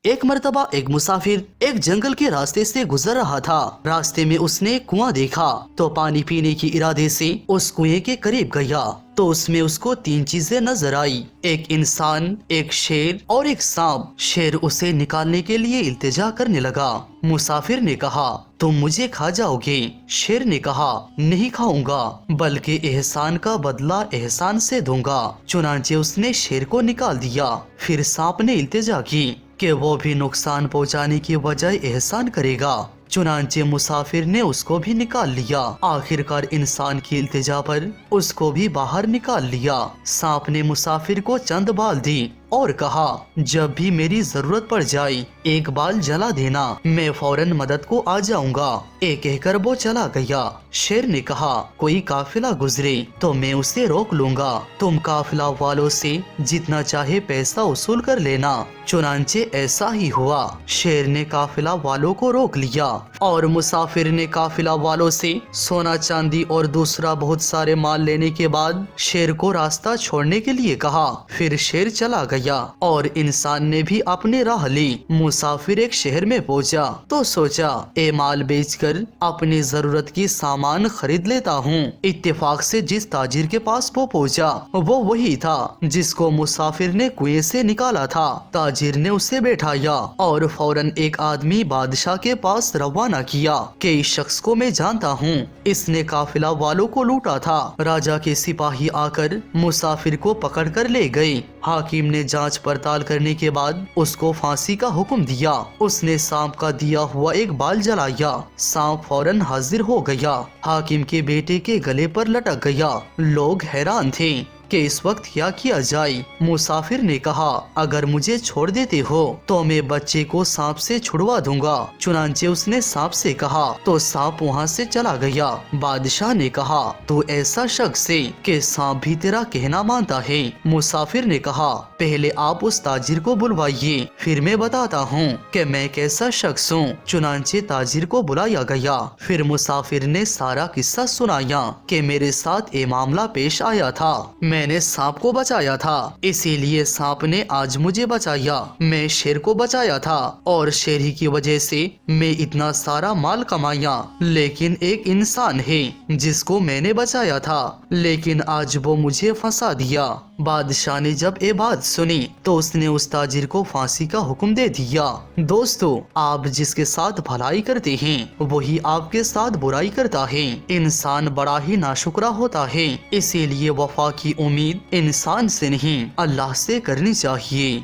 ایک مرتبہ ایک مسافر ایک جنگل کے راستے سے گزر رہا تھا۔ راستے میں اس نے کنواں دیکھا تو پانی پینے کی ارادے سے اس کنویں کے قریب گیا تو اس میں اس کو 3 چیزیں نظر آئی، ایک انسان، ایک شیر اور ایک سانپ۔ شیر اسے نکالنے کے لیے التجا کرنے لگا۔ مسافر نے کہا تم مجھے کھا جاؤ گے؟ شیر نے کہا نہیں کھاؤں گا، بلکہ احسان کا بدلہ احسان سے دوں گا۔ چنانچہ اس نے شیر کو نکال دیا۔ پھر سانپ نے التجا کی کہ وہ بھی نقصان پہنچانے کی بجائے احسان کرے گا۔ چنانچہ مسافر نے اس کو بھی نکال لیا۔ آخر کار انسان کی التجا پر اس کو بھی باہر نکال لیا۔ سانپ نے مسافر کو چند بال دی اور کہا جب بھی میری ضرورت پڑ جائے ایک بال جلا دینا، میں فوراً مدد کو آ جاؤں گا۔ کہہ کر وہ چلا گیا۔ شیر نے کہا کوئی قافلہ گزرے تو میں اسے روک لوں گا، تم قافلہ والوں سے جتنا چاہے پیسہ وصول کر لینا۔ چنانچہ ایسا ہی ہوا۔ شیر نے قافلہ والوں کو روک لیا اور مسافر نے قافلہ والوں سے سونا چاندی اور دوسرا بہت سارے مال لینے کے بعد شیر کو راستہ چھوڑنے کے لیے کہا۔ پھر شیر چلا گیا اور انسان نے بھی اپنی راہ لی۔ مسافر ایک شہر میں پہنچا تو سوچا اے مال بیچ کر اپنی ضرورت کی سامان خرید لیتا ہوں۔ اتفاق سے جس تاجر کے پاس وہ پہنچا وہ وہی تھا جس کو مسافر نے کنویں سے نکالا تھا۔ تاجر نے اسے بیٹھایا اور فوراً ایک آدمی بادشاہ کے پاس روانہ کیا کہ اس شخص کو میں جانتا ہوں، اس نے قافلہ والوں کو لوٹا تھا۔ راجا کے سپاہی آ کر مسافر کو پکڑ کر لے گئے۔ حاکم نے جانچ پڑتال کرنے کے بعد اس کو پھانسی کا حکم دیا۔ اس نے سانپ کا دیا ہوا ایک بال جلایا۔ سانپ فوراً حاضر ہو گیا، حاکم کے بیٹے کے گلے پر لٹک گیا۔ لوگ حیران تھے کہ اس وقت کیا کیا جائے۔ مسافر نے کہا اگر مجھے چھوڑ دیتے ہو تو میں بچے کو سانپ سے چھڑوا دوں گا۔ چنانچہ اس نے سانپ سے کہا تو سانپ وہاں سے چلا گیا۔ بادشاہ نے کہا تو ایسا شخص ہے کہ سانپ بھی تیرا کہنا مانتا ہے۔ مسافر نے کہا پہلے آپ اس تاجر کو بلوائیے، پھر میں بتاتا ہوں کہ میں کیسا شخص ہوں۔ چنانچہ تاجر کو بلایا گیا۔ پھر مسافر نے سارا قصہ سنایا کہ میرے ساتھ یہ معاملہ پیش آیا تھا، میں نے سانپ کو بچایا تھا، اسی لیے سانپ نے آج مجھے بچایا۔ میں شیر کو بچایا تھا اور شیر ہی کی وجہ سے میں اتنا سارا مال کمایا۔ لیکن ایک انسان ہے جس کو میں نے بچایا تھا لیکن آج وہ مجھے پھنسا دیا۔ بادشاہ نے جب یہ بات سنی تو اس نے اس تاجر کو پھانسی کا حکم دے دیا۔ دوستو، آپ جس کے ساتھ بھلائی کرتے ہیں وہی آپ کے ساتھ برائی کرتا ہے۔ انسان بڑا ہی ناشکرا ہوتا ہے، اسی لیے وفا کی امید انسان سے نہیں اللہ سے کرنی چاہیے۔